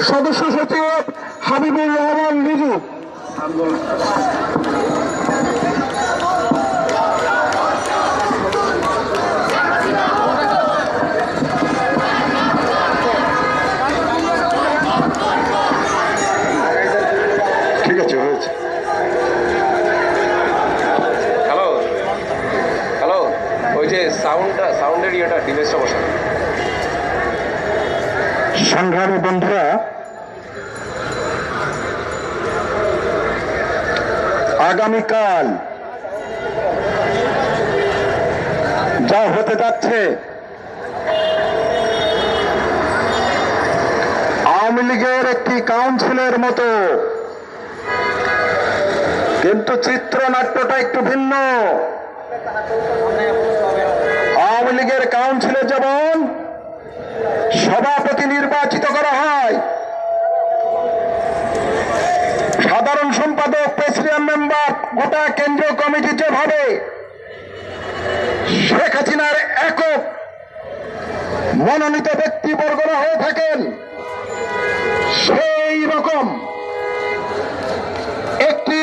সদস্য সচিব হাবিবুর রহমান লিজু। ঠিক আছে, হয়েছে। হ্যালো হ্যালো, ওই যে সাউন্ডের ইয়েটা ডিভাইসটা বসান। সংগ্রামী বন্ধুরা, আগামীকাল যা হতে যাচ্ছে, আওয়ামী লীগের একটি কাউন্সিলের মতো, কিন্তু চিত্রনাট্যটা একটু ভিন্ন। আওয়ামী লীগের কাউন্সিলে যেমন সভাপতি নির্বাচিত করা হয়, সাধারণ সম্পাদক, প্রেসিডিয়াম মেম্বার, গোটা কেন্দ্রীয় কমিটি যেভাবে শেখ হাসিনার একক মনোনীত ব্যক্তিবর্গরা হয়ে থাকেন, সেই রকম একটি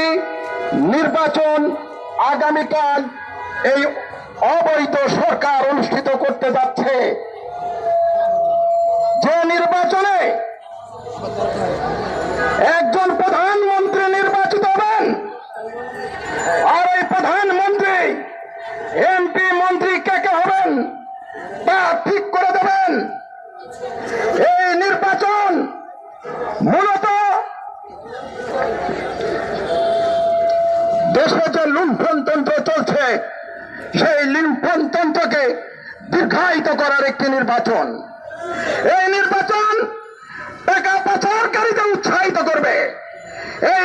নির্বাচন আগামীকাল এই অবৈধ সরকার অনুষ্ঠিত করতে যাচ্ছে। যে নির্বাচনে একজন প্রধানমন্ত্রী নির্বাচিত হবেন, আর এই প্রধানমন্ত্রী এমপি মন্ত্রী কে কে হবেন তা ঠিক করে দেবেন। এই নির্বাচন মূলত দেশে যে লুণ্ঠনতন্ত্র চলছে, সেই লুণ্ঠনতন্ত্রকে দীর্ঘায়িত করার একটি নির্বাচন। এই নির্বাচন টাকা পাচারকারীদের উৎসাহিত করবে। এই